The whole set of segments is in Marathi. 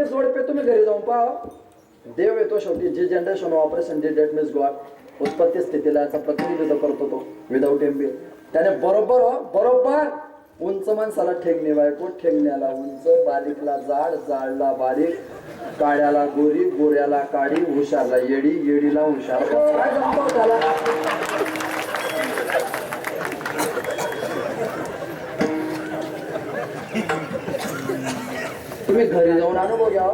जोडपे तुम्ही घरी जाऊन पहा. देव येतो शेवटी. जे जनरेशन ऑपरेशन जे डेट मीन्स गॉड उत्पत्ती स्थितीला याचा प्रतिनिधित्व करतो तो विदाऊट एम्बियर. त्याने बरोबर उंच माणसाला ठेंगणे बायको, ठेंगण्याला उंच, बारीकला जाड, जाडला बारीक, काळ्याला गोरी, गोऱ्याला काळी, हुशारला येडी, येडीला हुशार. काय जमतो त्याला? तुम्ही घरी जाऊन अनुभव घ्या.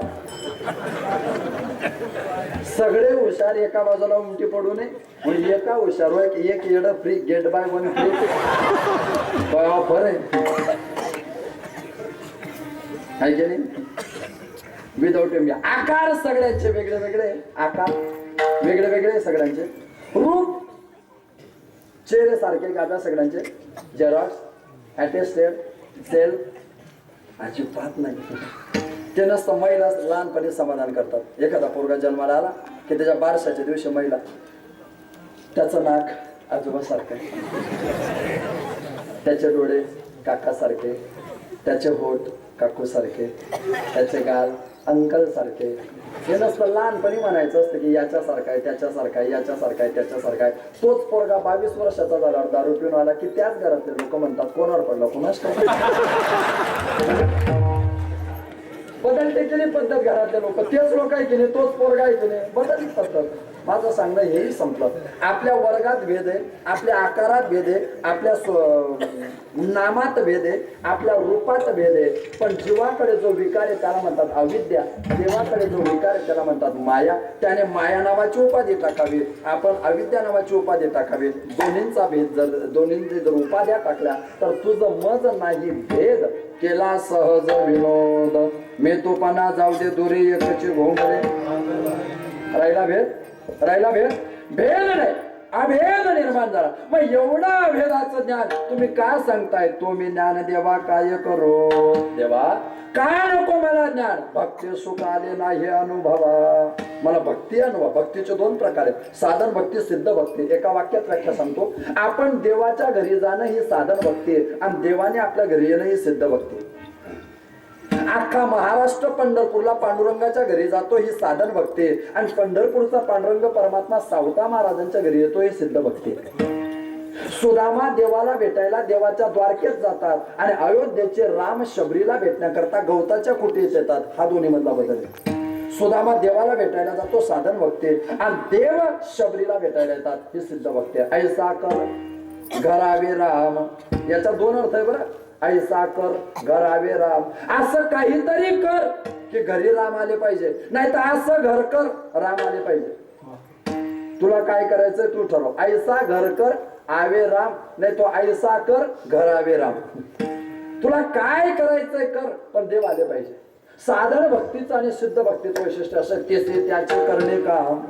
सगळे हुशार एका बाजूला उमटी पडू नये म्हणजे एका हुशार एक येड free, get buy one free. काय ऑफर आहे की नाही? विदाउट एम्बियर. आकार सगळ्यांचे वेगळे वेगळे, आकार वेगळे वेगळे सगळ्यांचे, रूप चेहरे सारखे गाजा सगळ्यांचे, झेरॉक्स, अटेस्टेड, सेल अजिबात नाही. ते नसतं. महिला लहानपणी समाधान करतात. एखादा पोरगा जन्माला आला की त्याच्या बारशाच्या दिवशी महिला त्याचं नाक आजोबासारखं, त्याचे डोळे काकासारखे, त्याचे होठ काकूसारखे, त्याचे गाल अंकल सारखे. हे नसतं. लहानपणी म्हणायचं असतं की याच्यासारखा आहे, त्याच्यासारखा आहे, याच्यासारखा आहे, त्याच्यासारखा आहे. तोच पोरगा 22 वर्षाचा झाला दारू पिऊन आला की त्याच घरातले लोक म्हणतात कोणावर पडला कोणाच बदलते की नाही पद्धत. घरातले लोक तेच लोक आहे की नाही, तोच पोरगा आहे की नाही, बदलली पद्धत. माझं सांगणं हेही संपलं. आपल्या वर्गात भेद आहे, आपल्या आकारात भेद आहे, आपल्या नामात भेद आहे, आपल्या रूपात भेद आहे. पण जीवाकडे जो विकार आहे त्याला म्हणतात अविद्या. देवाकडे जो विकार आहे त्याला म्हणतात माया. त्याने माया नावाची उपाधी टाकावी, आपण अविद्या नावाची उपाधी टाकावी. दोन्हींचा भेद दोन्हींची जर उपाध्या टाकल्या तर तुझं मज नाही भेद केला सहज विनोद. मेतोपणा जाऊ दे दुरी एकची घोंगडे. राहिला भेद, राहिला भेद, भेद नाही अभेद निर्माण झाला. मग एवढा भेदाचं ज्ञान तुम्ही काय सांगताय? तो मी ज्ञान देवा काय करो. देवा काय नको मला ज्ञान, भक्ती सुख आले नाही अनुभवा. मला भक्ती अनुभव. भक्तीचे दोन प्रकार आहेत, साधन भक्ती, सिद्ध भक्ती. एका वाक्यात व्याख्या सांगतो. आपण देवाच्या घरी जाणं ही साधन भक्ती आहे आणि देवाने आपल्या घरी येणं ही सिद्ध भक्ती. अख्खा महाराष्ट्र पंढरपूरला पांडुरंगाच्या घरी जातो ही साधन भक्ती आणि पंढरपूरचा पांडुरंग परमात्मा सावता महाराजांच्या घरी येतो ही सिद्ध भक्ती. सुदामा देवाला भेटायला देवाच्या द्वारकेत जातात आणि अयोध्येचे राम शबरीला भेटण्याकरता गवताच्या कुटीत येतात. हा दोन्ही मधला बदल आहे. सुदामा देवाला भेटायला जातो साधन भक्ती आणि देव शबरीला भेटायला येतात ही सिद्ध भक्ती. ऐसा कर घरावे राम, याचा दोन अर्थ आहे बरं. ऐसा कर घरावे राम, असं काहीतरी कर की घरी राम आले पाहिजे, नाही तर असं घर कर राम आले पाहिजे. तुला काय करायचंय तू ठरव. ऐसा घर कर आवे राम, नाही तो ऐसा कर घरावे राम. तुला काय करायचंय कर पण देव आले पाहिजे. साधन भक्तीचं आणि सिद्ध भक्तीचं वैशिष्ट्य असं तेच त्याचे करणे काम.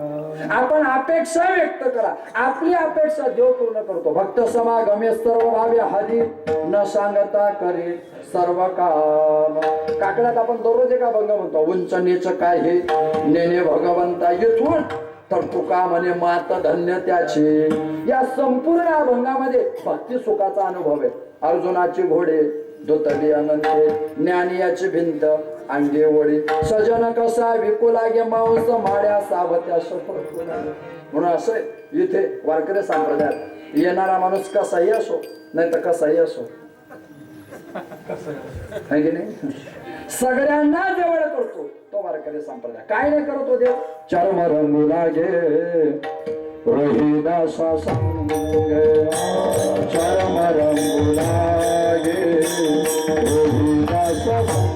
आपण अपेक्षा व्यक्त करा, आपली अपेक्षा देव पूर्ण करतो. भक्त समागमे सर्व भावे हरी न सांगता करी सर्व काम. काकड्यात आपण दररोज एका अभंग म्हणतो, उंच नीच काय हे नेने भगवंता इथून तर तुका म्हणे मात धन्य त्याची. या संपूर्ण अभंगामध्ये भक्ती सुखाचा अनुभव आहे. अर्जुनाची घोडे धुतली अनंते, ज्ञानियाची भिंत अंगे वडी, सजन कसा विकुला गे मांस माड्या सावत्या शपथ. म्हणून असं इथे वारकरी संप्रदायात येणारा माणूस कसाही असो नाही तर कसाही असो, है की नाही, सगळ्यांना जवळ करतो तो वारकरी संप्रदाय. काय नाही करतो देव. चर्म रंगू लागे रोहिदासा संगे, चर्म रंगू लागे रोहिदासा संगे.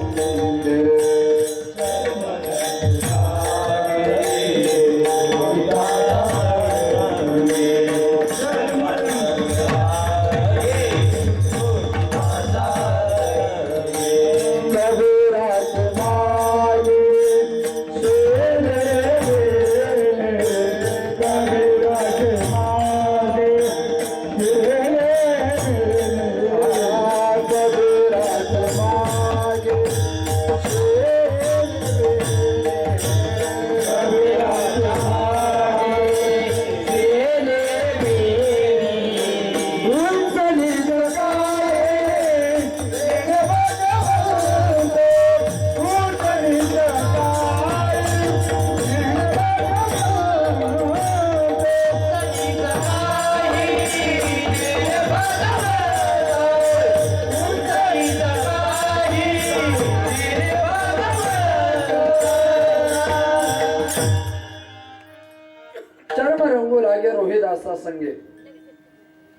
रोहिदासा संगे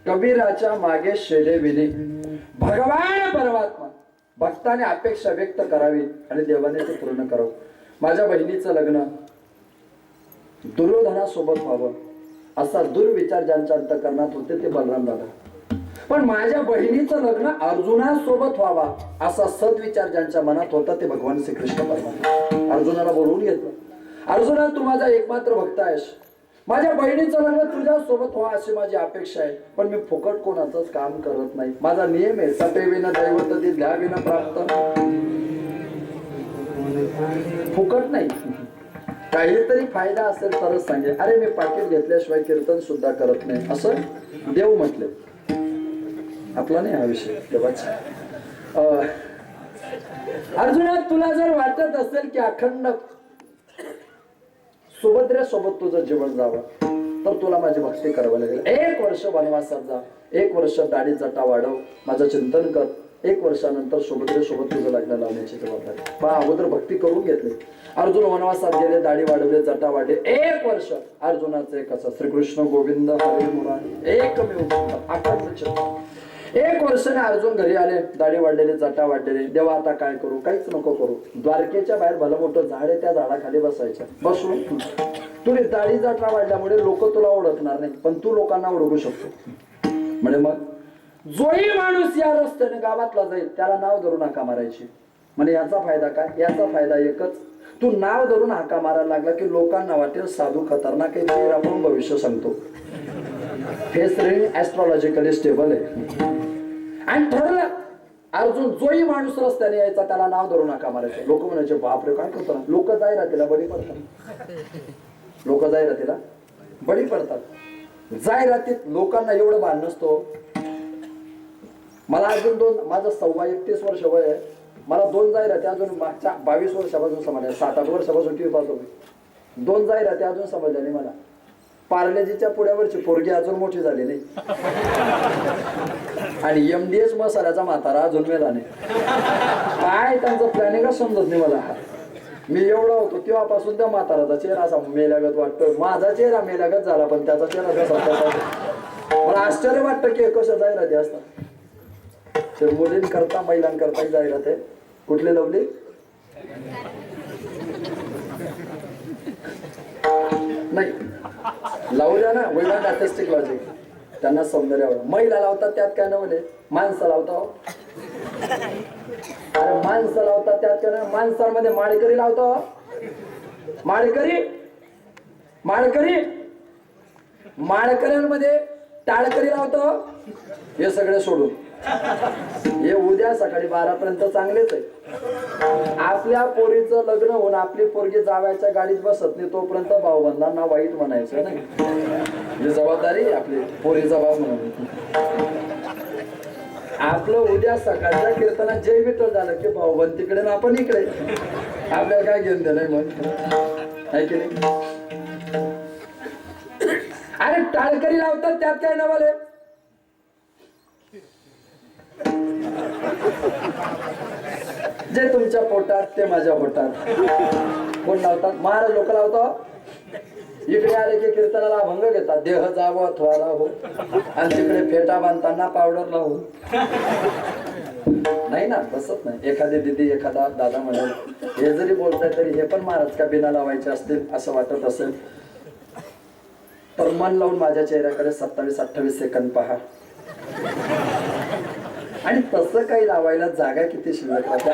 कबीराच्या मागे शेले विने भगवान परमात्मा भक्ताने अपेक्षा व्यक्त करावी आणि देवाने ते पूर्ण करावं. माझ्या बहिणीचं लग्न दुर्योधनासोबत व्हावं असा दुर्विचार ज्यांच्या अंतःकरणात होते ते बलराम दादा. पण माझ्या बहिणीचं लग्न अर्जुनासोबत व्हावा असा सद्विचार ज्यांच्या मनात होता ते भगवान श्रीकृष्ण परमात्मा. अर्जुनाला बोलवून घेतलं, अर्जुना तू माझा एकमात्र भक्त आहेस, माझ्या बहिणीचं लग्न तुझ्या सोबत व्हा अशी माझी अपेक्षा आहे. पण मी फुकट कोणाचंच काम करत नाही. माझा नियम आहे सटे विना दैवत ती द्या विना प्राप्त. फुकट नाही, काहीतरी फायदा असेल तरच सांगे. अरे मी पाकिट घेतल्याशिवाय कीर्तन सुद्धा करत नाही असं देव म्हटले. आपला नाही हा विषय देवाचा. अर्जुना तुला जर वाटत असेल की अखंड सुभद्रेसोबत तुझं जीवन जावं तर तुला माझी भक्ती करावी लागेल. 1 वर्ष वनवासात जा, 1 वर्ष दाढी जटा वाढव, माझं चिंतन कर. 1 वर्षानंतर सुभद्रेसोबत तुझं लग्न लावण्याची जबाबदारी. पण अगोदर भक्ती करून घेतली. अर्जुन वनवासात गेले, दाढी वाढवले, जटा वाढले. 1 वर्ष अर्जुनाचं एक असं श्रीकृष्ण गोविंद हरे मुरारी एकमेव अखंड चिंतन. 1 वर्षाने अर्जुन घरी आले, दाढी वाढलेले, जटा वाढलेले. देवा आता काय करू, काहीच नको करू. द्वारकेच्या बाहेर भलं मोठं झाड आहे, त्या झाडाखाली बसायचं. बसून तुला दाढी जटा वाढल्यामुळे लोक तुला ओळखणार नाही, पण तू लोकांना ओळखू शकतो. म्हणजे मग जोही माणूस या रस्त्याने गावातला जाईल त्याला नाव धरून हाका मारायची. म्हणजे याचा फायदा काय, याचा फायदा एकच, तू नाव धरून हाका मारायला लागला की लोकांना वाटेल साधू खतरनाक आहे, ते आपण भविष्य सांगतो. फेस रीडिंग ऍस्ट्रॉलॉजिकली स्टेबल आहे. आणि ठरलं अर्जुन जोही माणूस रस्त्याने यायचा त्याला नाव धरून हाका मारायचे. लोक म्हणायचे बापरे काय करतो. लोक जाहिरातीला बळी पडतात, लोक जाहिरातीला बळी पडतात. जाहिरातीत लोकांना एवढं भान नसतो. मला अजून माझं 31 वर्ष वय आहे. मला 2 जाहिराती अजून मागच्या 22 वर्षापासून समजल्या. 7-8 वर्षापासून टीव्ही पाहतो मी. 2 जाहिराती अजून समजल्या नाही मला. पार्लेजीच्या पुढ्यावरची पोरगी अजून मोठी झाली नाही आणि MDH मसाल्याचा म्हातारा अजून मेला नाही. काय त्यांचं प्लॅनिंगच समजत नाही मला. मी एवढा होतो तेव्हापासून त्या म्हाताराचा चेहरा असा मेल्यागत वाटतोय. माझा चेहरा मेल्यागत झाला पण त्याचा चेहरा कसा. मला आश्चर्य वाटतं की कशा जाहिराती असतात. ते मुलींकरता महिलांकरता जाहिरात आहे. कुठली लावली नाही लावल्या ना वैलांड आर्टिस्टिक लॉजिक. त्यांना सौंदर्य महिला लावतात त्यात काय नवले. माणसं लावता, अरे माणसं लावतात त्यात काय. माणसांमध्ये माळकरी लावतो, माळकरी माळकरी माळकऱ्यांमध्ये टाळकरी लावतो. हे सगळे सोडून हे उद्या सकाळी 12 पर्यंत चांगलेच आहे. आपल्या पोरीचं लग्न होऊन आपली पोरगी जावयाच्या गाडीत बसत नाही तोपर्यंत भाऊबंधांना वाईट म्हणायचं नाही. ही जबाबदारी आपली पोरीचा भाव म्हणून. आपलं उद्या सकाळच्या कीर्तनात जय विठ्ठल झालं की भाऊबंद तिकडे ना आपण इकडे. आपल्याला काय घेऊन दे नाही मग आहे की नाही. अरे टाळकरी लावतात त्यात काय नवले. जे तुमच्या पोटात ते माझ्या पोटात. कोण लावतात, महाराज लोक लावतात. इकडे आले की कीर्तनाला अभंग घेतात, देह जावं थोडा हो, आणि तिकडे फेटा बांधताना पावडर लावू. नाही ना, बसत नाही. एखादी दिदी एखादा दादा म्हणेल हे जरी बोलताय तरी हे पण महाराज का बिना लावायचे असतील असं वाटत असेल तर मन लावून माझ्या चेहऱ्याकडे 27-28 सेकंद पहा. आणि तसं काही लावायला जागा किती शिल्लक राहते.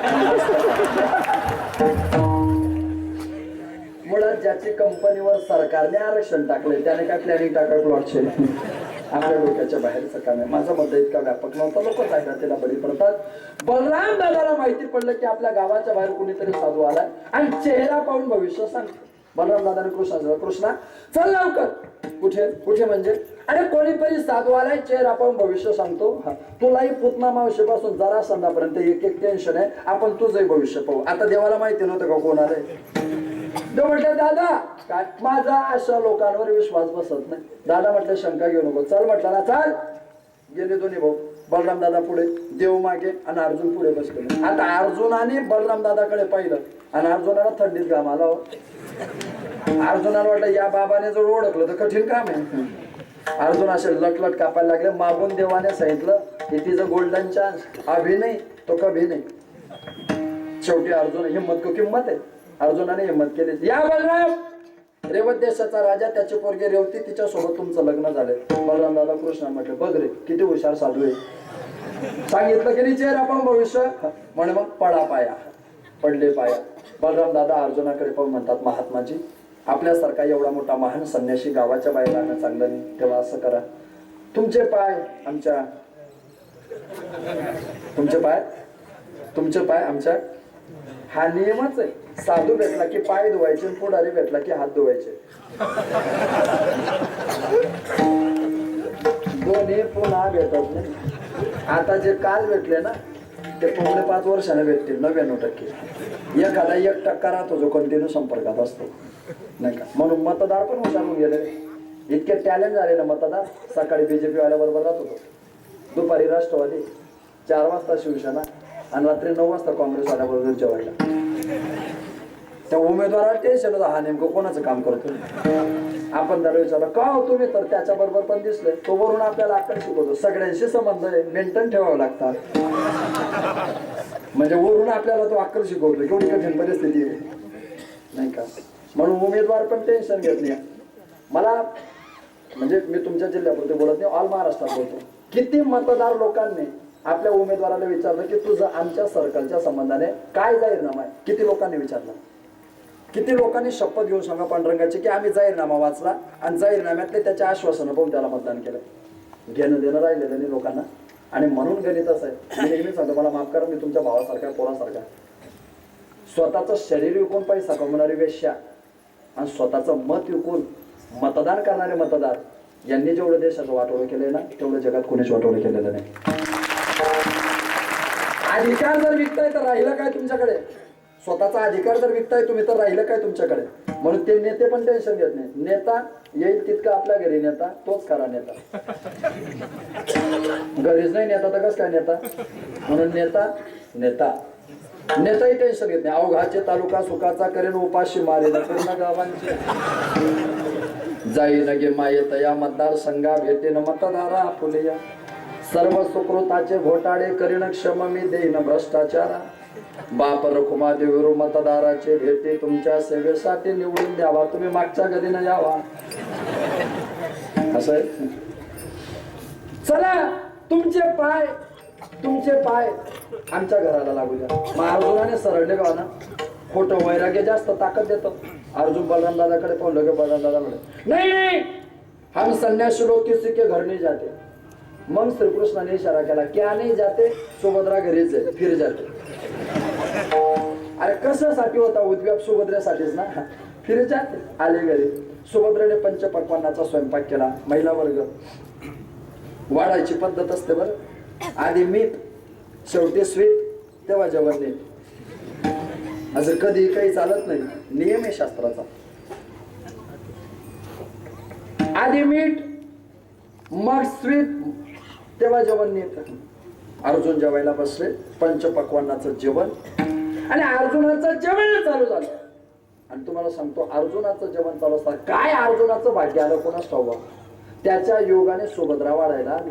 मुळात ज्याची कंपनीवर सरकारने आरक्षण टाकलंय त्याने काय प्लॅनिंग टाका प्लॉटचे. आपल्या डोक्याच्या बाहेरचं काम आहे. माझा मुद्दा इतका व्यापक नव्हता. लोक जाहिरातीला बळी पडतात. बलराम दादाला माहिती पडलं की आपल्या गावाच्या बाहेर कुणीतरी साधू आलाय आणि चेहरा पाहून भविष्य सांगतो. बलराम दादाने कृष्णा चल लवकर. कुठे कुठे म्हणजे, अरे कोणीतरी साधू आलाय चेहरा पाहून भविष्य सांगतो. तुलाही पुतना मावशीपासून जरा संध्यापर्यंत एक टेन्शन आहे. आपण तुझंही भविष्य पाहू. आता देवाला माहिती नव्हतं का कोण आलंय. तो म्हटलं दादा काय माझा अशा लोकांवर विश्वास बसत नाही. दादा म्हटलं शंका घेऊ नको. चल म्हटलं ना चाल. गेले दोन्ही भाऊ. बलराम दादा पुढे, देव मागे आणि अर्जुन पुढे बसले. आता अर्जुनाने बलराम दादाकडे पाहिलं आणि अर्जुनाला थंडीत घाम आला. अर्जुनाला वाटलं या बाबाने जर ओळखलं तर कठीण काम आहे. अर्जुन असे लटलट कापायला लागले. मागून देवाने सांगितलं it is a golden chance, अभी नाही तो कभी नाही. शेवटी अर्जुन हिंमत को किंमत आहे. अर्जुनाने हिंमत केली. या बलराम, रेवत देशाचा राजा, त्याची पोरगी रेवती, तिच्यासोबत तुमचं लग्न झालंय. बलराम दादा कृष्ण म्हटलं बघ रे किती हुशार साधू आहे. सांगितलं की नाही चेहरा आपण भविष्य म्हणे मग पडा पाया. पडले पाया. बलराम दादा अर्जुनाकडे पाहून म्हणतात महात्माजी, आपल्यासारखा एवढा मोठा महान संन्यासी गावाच्या बाहेर राहणं चांगलं नाही. तेव्हा असं करा, तुमचे पाय आमच्या हा नियमच आहे. साधू भेटला की पाय धुवायचे, पुढारी भेटला की हात धुवायचे. दोन्ही पुन्हा भेटत नाही. आता जे काल भेटले ना ते 5 वर्षाने भेटतील 99%. एखादा 1% राहतो जो कंटिन्यू संपर्कात असतो नाही का. म्हणून मतदार पण हुशार होऊन गेले. इतके टॅलेंट झाले ना मतदार. सकाळी बीजेपी वाल्या बरोबर जात होतो, दुपारी राष्ट्रवादी, 4 वाजता शिवसेना आणि रात्री 9 वाजता काँग्रेस वाल्याबरोबर जेवायला. त्या उमेदवाराला टेन्शन होतं, हा नेमकं कोणाचं काम करतो. आपण त्याला विचारलं का हो तुम्ही, तर त्याच्या बरोबर पण दिसले. तो वरून आपल्याला अक्कल शिकवतो. सगळ्यांशी संबंध आहे, मेंटेन ठेवावं लागतात. म्हणजे वरून आपल्याला तो अक्कल शिकवतो. केवढी कठीण परिस्थिती आहे नाही का. म्हणून उमेदवार पण टेन्शन घेत नाही. मला म्हणजे मी तुमच्या जिल्ह्यापुरते बोलत नाही, ऑल महाराष्ट्रात बोलतो. किती मतदार लोकांनी आपल्या उमेदवाराला विचारलं की तुझं आमच्या सर्कलच्या संबंधाने काय जाहीरनामा आहे. किती लोकांनी विचारलं. किती लोकांनी शपथ घेऊन सांगा पांडुरंगाची की आम्ही जाहीरनामा वाचला आणि जाहीरनाम्यातले त्याच्या आश्वासनं पाहून त्याला मतदान केलं. घेणं देणं राहिलेलं नाही लोकांना. आणि म्हणून गणित असं आहे, मी नेहमी सांगतो, मला माफ करा, मी तुमच्या भावासारखा पोरासारखा. स्वतःचं शरीर विकून पैसा कमवणारी वेश्या आणि स्वतःचं मत विकून मतदान करणारे मतदार यांनी जेवढं देशाचं वाटोळं केलंय ना तेवढं जगात कोणीच वाटोळं केलेलं नाही. अधिकार जर विकताय तर राहिलं काय तुमच्याकडे. स्वतःचा अधिकार जर विकताय तुम्ही तर राहिलं काय तुमच्याकडे. म्हणून ते नेते पण टेन्शन घेत नाही. नेता येईल तितका आपल्या घरी नेता, तोच खरा नेता. घरीच नाही नेता तर कसं काय नेता. म्हणून नेताही टेन्शन घेत नाही. अवघाचे तालुका सुखाचा करेन, उपाशी मारेन पूर्ण गावांचे. जाईन गे मायेत या मतदारसंघा भेटेन मतदारा फुलिया. सर्व सुकृताचे घोटाळे करीन क्षम मी देईन भ्रष्टाचारा. बाप रखुमा देवीरू मतदाराचे भेटे तुमच्या सेवेसाठी निवडून द्यावा. तुम्ही मागच्या गदीनं यावा. असं आहे. चला तुमचे पाय आमच्या घराला लागू द्या. मग अर्जुनाने सरळले गाव ना. खोटं वैराग्य जास्त ताकद देतो. अर्जुन बलराम दादाकडे पाहून की बलराम दादा म्हणे नाही हम संन्यासी लोग किसी के घर नहीं जाते. मग श्रीकृष्णाने इशारा केला क्या नाही जाते, सुभद्रा घरीच आहे, फिर जाते. अरे कशासाठी होता उद्व्याप, सुभद्रेसाठीच ना. फिर जाते. आले घरी. सुभद्रेने पंचपक्वान्नाचा स्वयंपाक केला. महिला वर्ग वाढायची पद्धत असते बरं. आधी मीठ, शेवटी स्वीट, तेव्हा जेवण नीट. असं कधी काही चालत नाही. नियम आहे शास्त्राचा. आधी मीठ मग स्वीट तेव्हा जेवण नीट. अर्जुन जेवायला बसले. पंचपक्वान्नाचं जेवण आणि अर्जुनाचं जेवण चालू झालं. आणि तुम्हाला सांगतो अर्जुनाचं जेवण चालू असताना काय अर्जुनाचं भाग्य आलं कोणास ठाऊक. त्याच्या योगाने सुभद्रा वाढायला आली.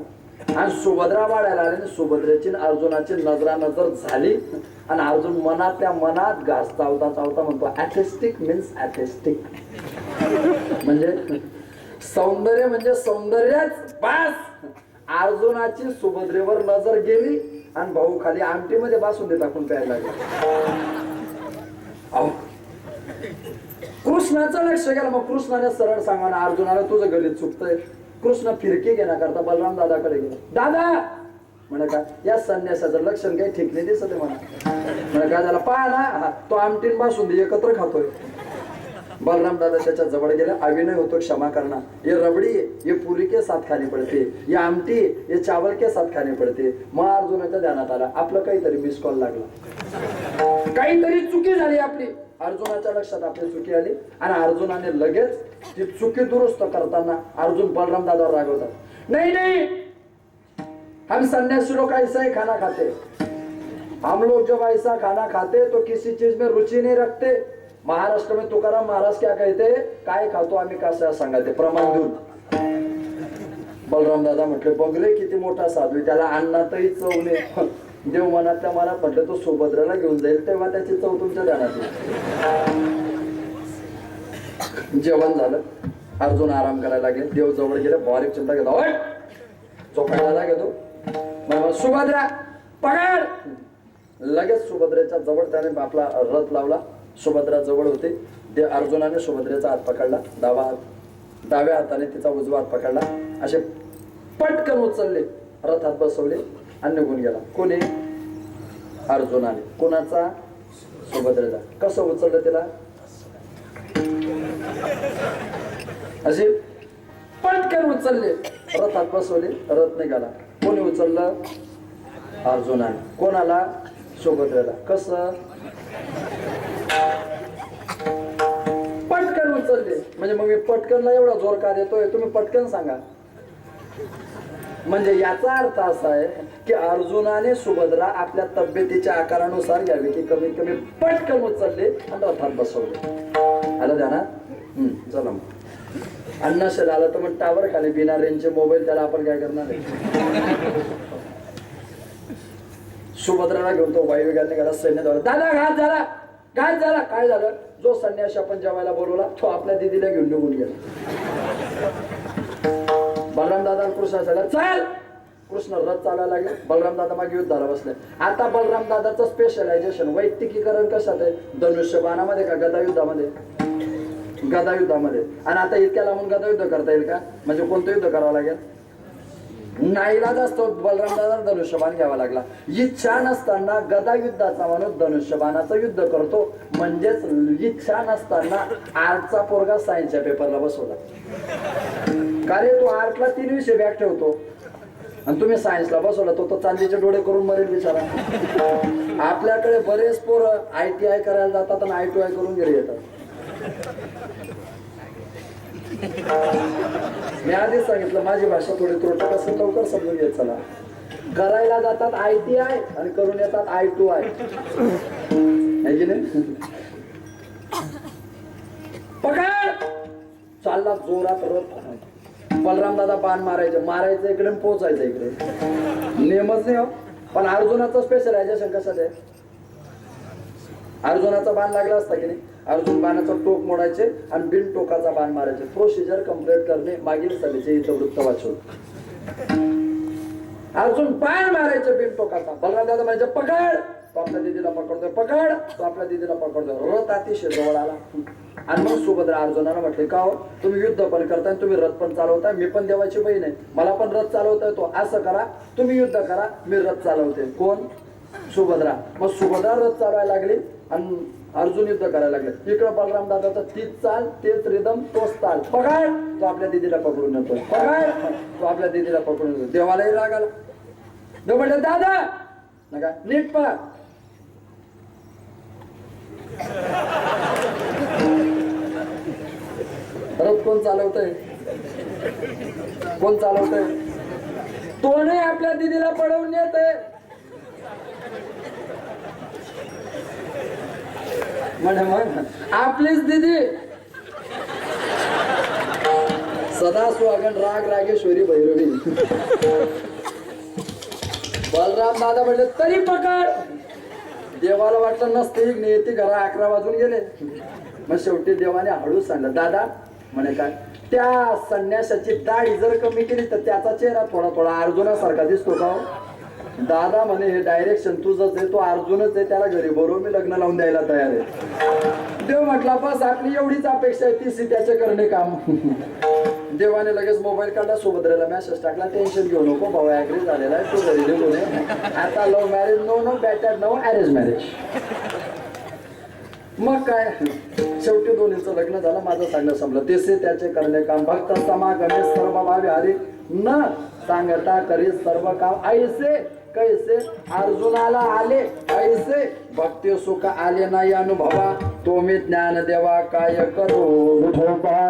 आणि सुभद्रा वाढायला आल्याने सुभद्रेची अर्जुनाची नजरानजर झाली. आणि अर्जुन मनातल्या मनात घास चावता म्हणतो ॲथेस्टिक मीन्स ॲथेस्टिक. म्हणजे सौंदर्य म्हणजे सौंदर्यच बास. अर्जुनाची सुभद्रेवर नजर गेली आणि भाऊ खाली आमटीमध्ये बासुंदी टाकून प्यायला लागला. कृष्णाचं लक्ष गेलं. मग कृष्णाने सरळ सांगा ना अर्जुनाला तुझं गणित चुकतंय. कृष्ण फिरकी घेण्याकरता बलराम दादाकडे गेले. दादा म्हणे का या संन्यासाचं लक्षण काही ठीक नाही दिसत म्हणे का त्याला पाहा ना तो आमटीन बासुंदी एकत्र खातोय. बलराम दादा त्याच्या जवळ गेले. अभिनय होतो क्षमा करना. ये रबडी ये पूरी के साथ खानी पडते, ये आमटी ये चावल के साथ खानी पडते. मग अर्जुनाच्या ध्यानात आला आपलं काहीतरी मिस कॉल लागला. काहीतरी चुकी झाली आपली. अर्जुनाच्या लक्षात आपली चुकी आली आणि अर्जुनाने लगेच ती चुकी दुरुस्त करताना अर्जुन बलराम दादावर रागवतात. नहीं हम सन्यासी लोग ऐसा ही खाना खाते. हम लोग जब ऐसा खाना खाते तो किसी चीज में रुचि नहीं रखते. महाराष्ट्र में तुकाराम महाराज क्या कहते, काय खातो आम्ही कसं सांगायचे प्रमाण देऊन. बलराम दादा म्हटले बघ रे किती मोठा साधू आहे, त्याला अन्नातही चव नाही. देव मनातल्या मनात म्हटलं तो सुभद्राला घेऊन जाईल तेव्हा त्याची चव तुमच्या ध्यानात येईल. जेवण झालं, अर्जुन आराम करायला लागले. देव जवळ गेले, बारीक चिंता घेतो, चोपायला घेतो, सुभद्रा पकड. लगेच सुभद्रेच्या जवळ त्याने आपला रथ लावला. सुभद्रा जवळ होते. देव अर्जुनाने सुभद्रेचा हात पकडला, डाव्या हाताने तिचा उजवा हात पकडला. असे पटकन उचलले, रथात बसवले आणि निघून गेला. कोणी? अर्जुनाने. कोणाचा? सुभद्रेचा. कसं उचललं तिला? असे पटकन उचलले, रथात बसवले, रथ निघाला. कोणी उचललं? अर्जुनाने. कोणाला? सुभद्रेला. कसं? पटकन उचलले. म्हणजे मग मी पटकनला एवढा जोर का देतोय तुम्ही पटकन सांगा. म्हणजे याचा अर्थ असा आहे की अर्जुनाने सुभद्रा आपल्या तब्येतीच्या आकारानुसार घ्यावी की कमीत कमी पटकन उचलले आणि रथात बसवले. आलं ध्यानात? चला मग. अन्न आलं तर मग टावर खाली बिना रेंजचे मोबाईल, त्याला आपण काय करणार आहे? सुभद्राला घेऊन तो वायुवेगाने गेला. सैन्य दादा घात झाला, घात झाला. काय झालं? जो संन्यासी आपण जेवायला बोलवला तो आपल्या दिदीला घेऊन निघून गेला. बलराम दादा कृष्ण चल. कृष्ण रथ चालायला लागले. बलराम दादा मागे युद्धाला बसले. आता बलराम दादाचं स्पेशलायझेशन वैयक्तिकीकरण कशात आहे? धनुष्यबाणामध्ये का गदायुद्धामध्ये? गदायुद्धामध्ये. आणि आता इतक्या लांबून गदायुद्ध करता येईल का? म्हणजे कोणतं युद्ध करावं लागेल? नाईलाज असतो. बलराम दादा धनुष्यबाण घ्यावा लागला. इच्छा नसताना गदायुद्धाचा माणूस धनुष्यबाणाचं युद्ध करतो. म्हणजेच इच्छा नसताना आर्टचा पोरगा सायन्सच्या पेपरला बसवला. का रे? तो आर्टला 3 विषय बॅक ठेवतो आणि तुम्ही सायन्सला बसवला, तो चांदीचे डोळे करून मरेल बिचारा. आपल्याकडे बरेच पोरं ITI करायला जातात आणि ITI करून घरी येतात. मी आधीच सांगितलं माझी भाषा थोडी त्रुटक असेल, लवकर समजून घेत चला. करायला जातात ITI आणि करून येतात I2I. आहे की नाही? पकड. चालला जोरात रथ. बलराम दादा बाण मारायचं इकडे पोहोचायचं इकडे. नेमच नाही हो. पण अर्जुनाचं स्पेशलायझेशन कसं आहे? अर्जुनाचा बाण लागला असता की नाही, अर्जुन बाणाचं टोक मोडायचे आणि बिन टोकाचा बाण मारायचे. प्रोसिजर कम्प्लीट करणे मागील सभेचे इथं वृत्त वाचून. अर्जुन बाण मारायचे बिन टोकाचा. बलराम दादा म्हणजे पकड. तो आपल्या दिदीला पकडतोय, पकड. तो आपल्या दिदीला पकडतोय. रथ अतिशय जवळ आला. आणि मग सुभद्रा अर्जुनाला म्हटले का हो, तुम्ही युद्ध पण करताय, तुम्ही रथ पण चालवताय, मी पण देवाची बहीण आहे, मला पण रथ चालवता येतो. असं करा, तुम्ही युद्ध करा, मी रथ चालवते. कोण? सुभद्रा. मग सुभद्रा रथ चालवायला लागली आणि अर्जुन युद्ध करायला लागले. इकडं बलराम दादाचा तीच चाल, तेच रिदम, तोच ताल. पकड. तो आपल्या दिदीला पकडून येतो. पकड. तो आपल्या दिदीला पकडून येतो. देवालाही राग आला. देव म्हटलं दादा नका, नीट पहा. रथ कोण चालवतंय? कोण चालवतंय? तो नाही, आपल्या दिदीला पळवून येतंय. म्हणजे मग आपलीच दिदी. सदा सुहागण राग रागेश्वरी भैरवी. बलराम दादा म्हटले तरी पकड. देवाला वाटलं नसते नियती घरा 11 वाजून गेले. मग शेवटी देवाने हळूच सांगितलं दादा म्हणे काय, त्या संन्यासाची दाढी जर कमी केली तर त्याचा चेहरा थोडा थोडा अर्जुनासारखा दिसतो का? दादा म्हणे हे डायरेक्शन तुझंच आहे, तो अर्जुनच आहे, त्याला घरी बरोबर मी लग्न लावून द्यायला तयार आहे. देव म्हटला बस आपली एवढीच अपेक्षा आहे, ती त्याचे करणे काम. देवाने लगेच मोबाईल काढला, सुभद्रेला मेसेज टाकला, टेन्शन घेऊ नको भाऊ, ऍग्री झालेला आहे, तू घरी निघून ये. आता love marriage no better no arrange marriage. मग काय शेवटी दोन्हीचं लग्न झालं, माझं सांगणं संपलं. तेसे त्याचे करणे काम, भक्त समागमे सर्व भावे हरी न सांगता करी सर्व काम. ऐसे कैसे अर्जुनाला आले ऐसे भक्ती सुख आले नाही अनुभवा, तो मी ज्ञान देवा काय करू विठोबा.